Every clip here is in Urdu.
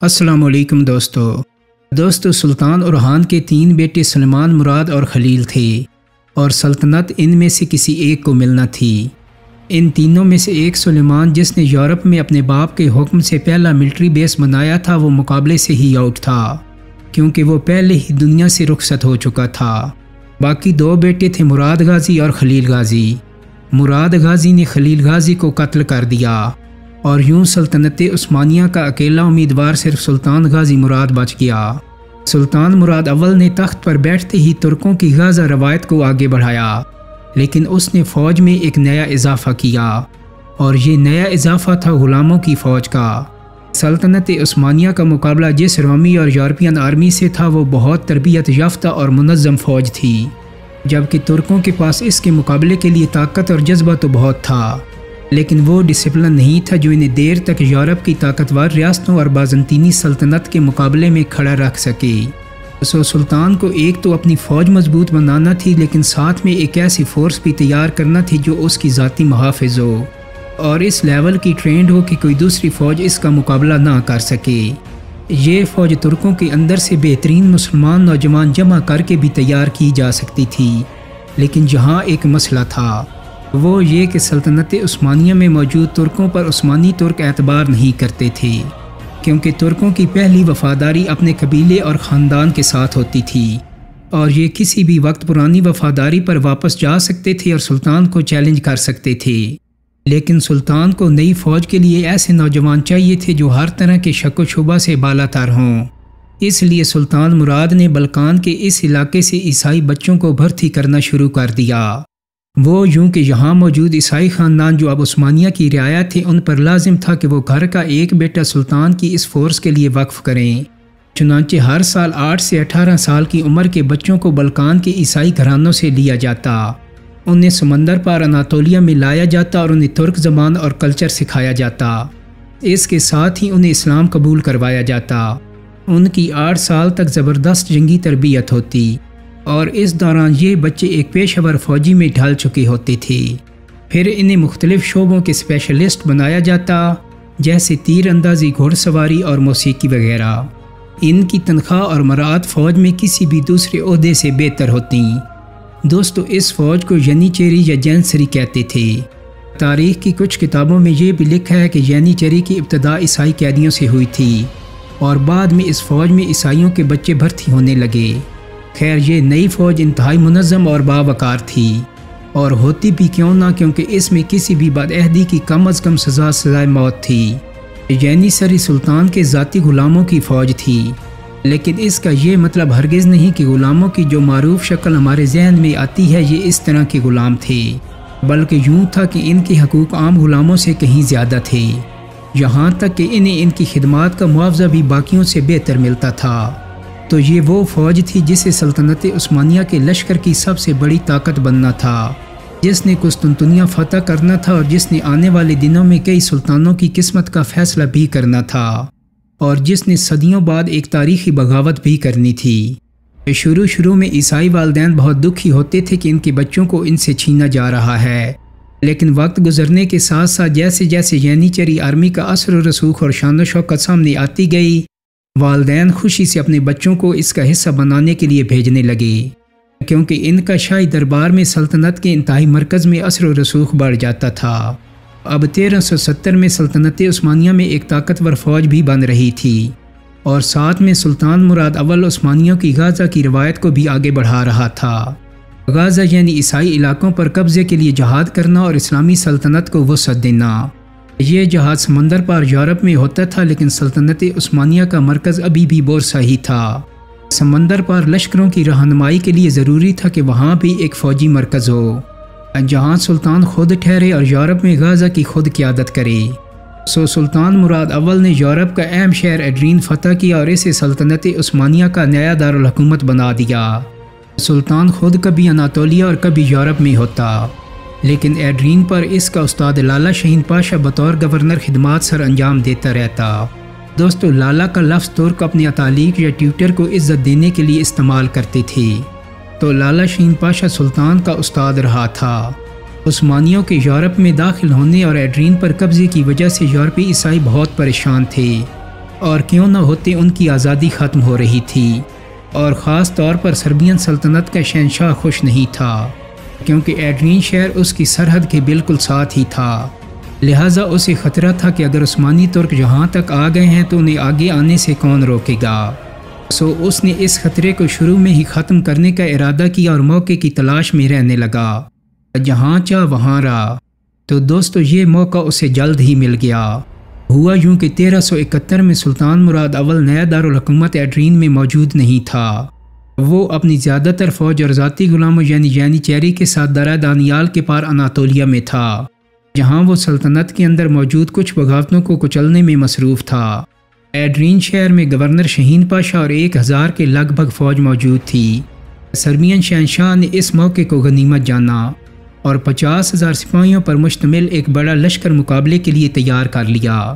السلام علیکم دوستو سلطان اورحان کے 3 بیٹے سلمان، مراد اور خلیل تھے اور سلطنت ان میں سے کسی ایک کو ملنا تھی۔ ان تینوں میں سے ایک سلیمان، جس نے یورپ میں اپنے باپ کے حکم سے پہلا ملٹری بیس بنایا تھا، وہ مقابلے سے ہی آؤٹ تھا کیونکہ وہ پہلے ہی دنیا سے رخصت ہو چکا تھا۔ باقی 2 بیٹے تھے، مراد غازی اور خلیل غازی۔ مراد غازی نے خلیل غازی کو قتل کر دیا اور یوں سلطنت عثمانیہ کا اکیلا امیدوار صرف سلطان غازی مراد بچ گیا۔ سلطان مراد اول نے تخت پر بیٹھتے ہی ترکوں کی غازہ روایت کو آگے بڑھایا، لیکن اس نے فوج میں ایک نیا اضافہ کیا اور یہ نیا اضافہ تھا غلاموں کی فوج کا۔ سلطنت عثمانیہ کا مقابلہ جس رومی اور یورپین آرمی سے تھا، وہ بہت تربیت یافتہ اور منظم فوج تھی، جبکہ ترکوں کے پاس اس کے مقابلے کے لیے طاقت اور جذبہ تو بہت تھا، لیکن وہ ڈسپلن نہیں تھا جو انہیں دیر تک یورپ کی طاقتور ریاستوں اور بازنطینی سلطنت کے مقابلے میں کھڑا رکھ سکے۔ سلطان کو ایک تو اپنی فوج مضبوط بنانا تھی، لیکن ساتھ میں ایک ایسی فورس بھی تیار کرنا تھی جو اس کی ذاتی محافظ ہو اور اس لیول کی ٹرینڈ ہو کہ کوئی دوسری فوج اس کا مقابلہ نہ کر سکے۔ یہ فوج ترکوں کے اندر سے بہترین مسلمان نوجوان جمع کر کے بھی تیار کی جا سکتی تھی، لیکن جہاں ایک مسئلہ تھا وہ یہ کہ سلطنت عثمانیہ میں موجود ترکوں پر عثمانی ترک اعتبار نہیں کرتے تھے، کیونکہ ترکوں کی پہلی وفاداری اپنے قبیلے اور خاندان کے ساتھ ہوتی تھی اور یہ کسی بھی وقت پرانی وفاداری پر واپس جا سکتے تھے اور سلطان کو چیلنج کر سکتے تھے۔ لیکن سلطان کو نئی فوج کے لیے ایسے نوجوان چاہیے تھے جو ہر طرح کے شک و شبہ سے بالا تر ہوں۔ اس لیے سلطان مراد نے بلقان کے اس علاقے سے عیسائی بچوں کو بھرتی کرنا شروع کر دیا۔ وہ یوں کہ یہاں موجود عیسائی خاندان جو اب عثمانیہ کی رعایا تھے، ان پر لازم تھا کہ وہ گھر کا ایک بیٹا سلطان کی اس فورس کے لیے وقف کریں۔ چنانچہ ہر سال 8 سے 18 سال کی عمر کے بچوں کو بلقان کے عیسائی گھرانوں سے لیا جاتا، انہیں سمندر پار اناطولیہ میں لایا جاتا اور انہیں ترک زبان اور کلچر سکھایا جاتا۔ اس کے ساتھ ہی انہیں اسلام قبول کروایا جاتا۔ ان کی 8 سال تک زبردست جنگی تربیت ہوتی اور اس دوران یہ بچے ایک پیشہ ور فوجی میں ڈھل چکے ہوتے تھے۔ پھر انہیں مختلف شعبوں کے اسپیشلسٹ بنایا جاتا، جیسے تیر اندازی، گھوڑ سواری اور موسیقی وغیرہ۔ ان کی تنخواہ اور مراعات فوج میں کسی بھی دوسرے عہدے سے بہتر ہوتی۔ دوستو، اس فوج کو ینیچری یا جینسری کہتے تھے۔ تاریخ کی کچھ کتابوں میں یہ بھی لکھا ہے کہ ینیچری کی ابتدا عیسائی قیدیوں سے ہوئی تھی اور بعد میں اس فوج میں عیسائیوں کے بچے بھرتی ہونے لگے۔ خیر، یہ نئی فوج انتہائی منظم اور باوقار تھی، اور ہوتی بھی کیوں نہ، کیونکہ اس میں کسی بھی بدعہدی کی کم از کم سزائے موت تھی۔ ینیچری سلطان کے ذاتی غلاموں کی فوج تھی، لیکن اس کا یہ مطلب ہرگز نہیں کہ غلاموں کی جو معروف شکل ہمارے ذہن میں آتی ہے یہ اس طرح کے غلام تھے، بلکہ یوں تھا کہ ان کے حقوق عام غلاموں سے کہیں زیادہ تھے، یہاں تک کہ انہیں ان کی خدمات کا معاوضہ بھی باقیوں سے بہتر ملتا تھا۔ تو یہ وہ فوج تھی جسے سلطنت عثمانیہ کے لشکر کی سب سے بڑی طاقت بننا تھا، جس نے قسطنطنیہ فتح کرنا تھا اور جس نے آنے والے دنوں میں کئی سلطانوں کی قسمت کا فیصلہ بھی کرنا تھا، اور جس نے صدیوں بعد ایک تاریخی بغاوت بھی کرنی تھی۔ شروع میں عیسائی والدین بہت دکھی ہوتے تھے کہ ان کے بچوں کو ان سے چھینا جا رہا ہے، لیکن وقت گزرنے کے ساتھ ساتھ جیسے جیسے ینیچری آرمی کا اثر و رسوخ اور شان و شوکت سامنے آتی گئی، والدین خوشی سے اپنے بچوں کو اس کا حصہ بنانے کے لیے بھیجنے لگے، کیونکہ ان کا شاہی دربار میں سلطنت کے انتہائی مرکز میں اثر و رسوخ بڑھ جاتا تھا۔ اب 1370 میں سلطنت عثمانیہ میں ایک طاقتور فوج بھی بن رہی تھی، اور ساتھ میں سلطان مراد اول عثمانیوں کی غازہ کی روایت کو بھی آگے بڑھا رہا تھا۔ غازہ یعنی عیسائی علاقوں پر قبضے کے لیے جہاد کرنا اور اسلامی سلطنت کو وسعت دینا۔ یہ جہاد سمندر پار یورپ میں ہوتا تھا، لیکن سلطنت عثمانیہ کا مرکز ابھی بھی بورسا ہی تھا۔ سمندر پار لشکروں کی رہنمائی کے لیے ضروری تھا کہ وہاں بھی ایک فوجی مرکز ہو، جہاں سلطان خود ٹھہرے اور یورپ میں غازہ کی خود قیادت کرے۔ سلطان مراد اول نے یورپ کا اہم شہر ایڈرین فتح کیا اور اسے سلطنت عثمانیہ کا نیا دارالحکومت بنا دیا۔ سلطان خود کبھی اناطولیہ اور کبھی یورپ میں ہوتا، لیکن ایڈرین پر اس کا استاد لالا شاہین پاشا بطور گورنر خدمات سر انجام دیتا رہتا۔ دوستو، لالا کا لفظ ترک اپنے اتالیق یا ٹیوٹر کو عزت دینے کے لیے استعمال کرتے تھے، تو لالا شاہین پاشا سلطان کا استاد رہا تھا۔ عثمانیوں کے یورپ میں داخل ہونے اور ایڈرین پر قبضے کی وجہ سے یورپی عیسائی بہت پریشان تھے اور کیوں نہ ہوتے ان کی آزادی ختم ہو رہی تھی، اور خاص طور پر سربین سلطنت کا شہنشاہ خوش نہیں تھا کیونکہ ایڈرین شہر اس کی سرحد کے بالکل ساتھ ہی تھا، لہٰذا اسے خطرہ تھا کہ اگر عثمانی ترک جہاں تک آ گئے ہیں تو انہیں آگے آنے سے کون روکے گا۔ اس نے اس خطرے کو شروع میں ہی ختم کرنے کا ارادہ کیا اور موقع کی تلاش میں رہنے لگا، جہاں چاہ وہاں رہا۔ تو دوستو یہ موقع اسے جلد ہی مل گیا۔ ہوا یوں کہ 1371 میں سلطان مراد اول نیا دارالحکومت ایڈرین میں موجود نہیں تھا۔ وہ اپنی زیادہ تر فوج اور ذاتی غلاموں یعنی چیری کے ساتھ درہ دانیال کے پار اناطولیہ میں تھا، جہاں وہ سلطنت کے اندر موجود کچھ بغاوتوں کو کچلنے میں مصروف تھا۔ ایڈرین شہر میں گورنر شہین پاشا اور 1000 کے لگ بھگ فوج موجود تھی۔ سربین شہنشاہ نے اس موقع کو غنیمت جانا اور 50,000 سپاہیوں پر مشتمل ایک بڑا لشکر مقابلے کے لیے تیار کر لیا۔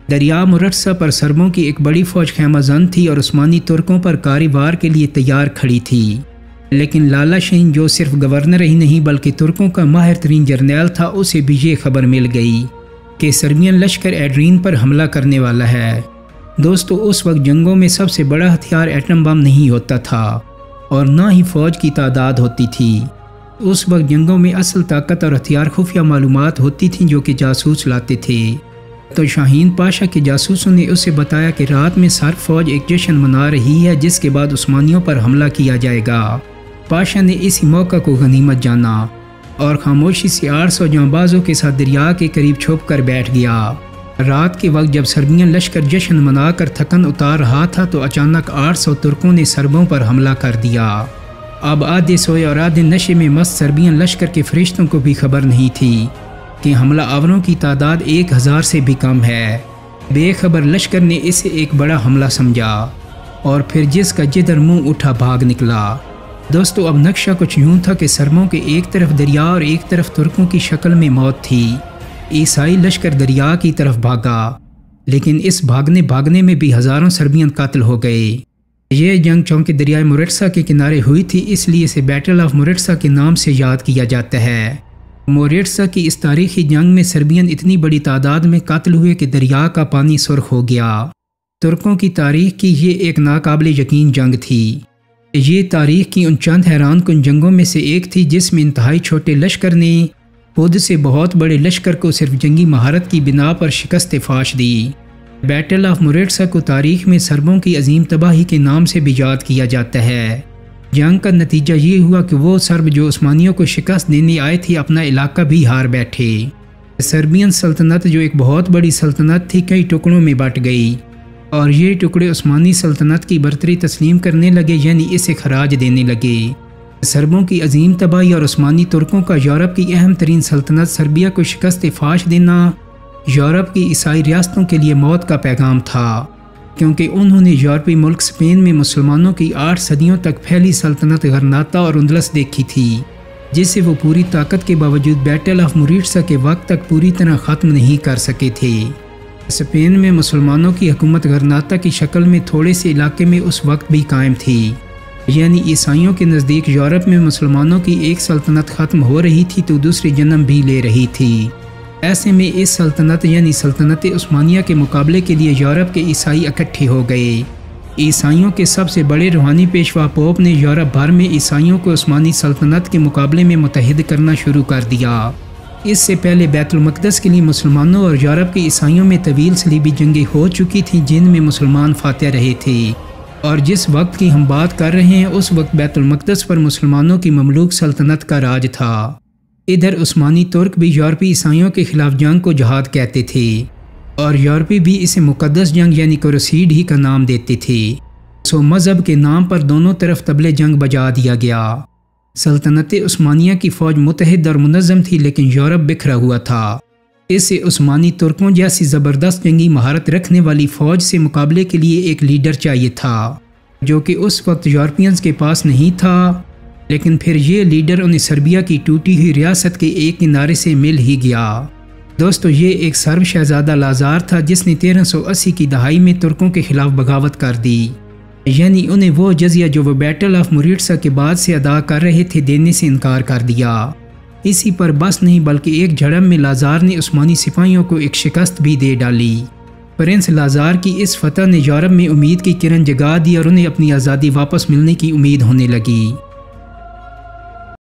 دریا مرٹسا پر سربوں کی ایک بڑی فوج خیمہ زن تھی اور عثمانی ترکوں پر کاروار کے لیے تیار کھڑی تھی، لیکن لالا شاہین جو صرف گورنر ہی نہیں بلکہ ترکوں کا ماہر ترین جرنیل تھا، اسے بھی یہ خبر مل گئی کہ سربین لشکر ایڈرین پر حملہ کرنے والا ہے۔ دوستو اس وقت جنگوں میں سب سے بڑا ہتھیار ایٹم بم نہیں ہوتا تھا اور نہ ہی فوج کی تعداد ہوتی تھی۔ اس وقت جنگوں میں اصل طاقت اور ہتھیار خفیہ معلومات ہوتی تھیں جو کہ جاسوس لاتے تھے۔ تو شاہین پاشا کے جاسوسوں نے اسے بتایا کہ رات میں سر فوج ایک جشن منا رہی ہے جس کے بعد عثمانیوں پر حملہ کیا جائے گا۔ پاشا نے اسی موقع کو غنیمت جانا اور خاموشی سے 800 جانبازوں کے ساتھ دریا کے قریب چھپ کر بیٹھ گیا۔ رات کے وقت جب سربین لشکر جشن منا کر تھکن اتار رہا تھا تو اچانک 800 ترکوں نے سربوں پر حملہ کر دیا۔ اب آدھے سوئے اور آدھے نشے میں مست سربین لشکر کے فرشتوں کو بھی خبر نہیں تھی کہ حملہ آوروں کی تعداد 1000 سے بھی کم ہے۔ بے خبر لشکر نے اسے ایک بڑا حملہ سمجھا اور پھر جس کا جدھر منہ اٹھا بھاگ نکلا۔ دوستو اب نقشہ کچھ یوں تھا کہ سربوں کے ایک طرف دریا اور ایک طرف ترکوں کی شکل میں موت تھی۔ عیسائی لشکر دریا کی طرف بھاگا، لیکن اس بھاگنے میں بھی ہزاروں سربین قتل ہو گئے۔ یہ جنگ چونکہ دریائے مرٹسا کے کنارے ہوئی تھی اس لیے اسے بیٹل آف مرٹسا کے نام سے یاد کیا جاتا ہے۔ مرٹسا کی اس تاریخی جنگ میں سربین اتنی بڑی تعداد میں قتل ہوئے کہ دریا کا پانی سرخ ہو گیا۔ ترکوں کی تاریخ کی یہ ایک ناقابل یقین جنگ تھی۔ یہ تاریخ کی ان چند حیران کن جنگوں میں سے ایک تھی جس میں انتہائی چھوٹے لشکر نے خود سے بہت بڑے لشکر کو صرف جنگی مہارت کی بنا پر شکست فاش دی۔ بیٹل آف مرٹسا کو تاریخ میں سربوں کی عظیم تباہی کے نام سے بھی یاد کیا جاتا ہے۔ جنگ کا نتیجہ یہ ہوا کہ وہ سرب جو عثمانیوں کو شکست دینے آئے تھے اپنا علاقہ بھی ہار بیٹھے۔ سربین سلطنت جو ایک بہت بڑی سلطنت تھی کئی ٹکڑوں میں بٹ گئی اور یہ ٹکڑے عثمانی سلطنت کی برتری تسلیم کرنے لگے یعنی اسے خراج دینے لگے۔ سربوں کی عظیم تباہی اور عثمانی ترکوں کا یورپ کی اہم ترین سلطنت سربیا کو شکست فاش دینا یورپ کی عیسائی ریاستوں کے لیے موت کا پیغام تھا، کیونکہ انہوں نے یورپی ملک اسپین میں مسلمانوں کی 8 صدیوں تک پھیلی سلطنت غرناطہ اور اندلس دیکھی تھی، جسے وہ پوری طاقت کے باوجود بیٹل آف مرٹسا کے وقت تک پوری طرح ختم نہیں کر سکے تھے۔ اسپین میں مسلمانوں کی حکومت غرناطہ کی شکل میں تھوڑے سے علاقے میں اس وقت بھی قائم تھی، یعنی عیسائیوں کے نزدیک یورپ میں مسلمانوں کی ایک سلطنت ختم ہو رہی تھی تو دوسری جنم بھی لے رہی تھی۔ ایسے میں اس سلطنت یعنی سلطنت عثمانیہ کے مقابلے کے لیے یورپ کے عیسائی اکٹھے ہو گئے۔ عیسائیوں کے سب سے بڑے روحانی پیشوا پوپ نے یورپ بھر میں عیسائیوں کو عثمانی سلطنت کے مقابلے میں متحد کرنا شروع کر دیا۔ اس سے پہلے بیت المقدس کے لیے مسلمانوں اور یورپ کے عیسائیوں میں طویل صلیبی جنگیں ہو چکی تھیں جن میں مسلمان فاتح رہے تھے، اور جس وقت کی ہم بات کر رہے ہیں اس وقت بیت المقدس پر مسلمانوں کی مملوک سلطنت کا راج تھا۔ ادھر عثمانی ترک بھی یورپی عیسائیوں کے خلاف جنگ کو جہاد کہتے تھے اور یورپی بھی اسے مقدس جنگ یعنی کروسیڈ ہی کا نام دیتے تھے۔ مذہب کے نام پر دونوں طرف طبلِ جنگ بجا دیا گیا۔ سلطنت عثمانیہ کی فوج متحد اور منظم تھی لیکن یورپ بکھرا ہوا تھا۔ اسے عثمانی ترکوں جیسی زبردست جنگی مہارت رکھنے والی فوج سے مقابلے کے لیے ایک لیڈر چاہیے تھا جو کہ اس وقت یورپینز کے پاس نہیں تھا، لیکن پھر یہ لیڈر انہیں سربیا کی ٹوٹی ہوئی ریاست کے ایک کنارے سے مل ہی گیا۔ دوستو یہ ایک سرب شہزادہ لازار تھا جس نے 1380 کی دہائی میں ترکوں کے خلاف بغاوت کر دی، یعنی انہیں وہ جزیہ جو وہ بیٹل آف مرٹسا کے بعد سے ادا کر رہے تھے دینے سے انکار کر دیا۔ اسی پر بس نہیں بلکہ ایک جھڑپ میں لازار نے عثمانی سپاہیوں کو ایک شکست بھی دے ڈالی۔ پرنس لازار کی اس فتح نے یورپ میں امید کی کرن جگا دی اور انہیں اپنی آزادی واپس ملنے کی امید ہونے لگی۔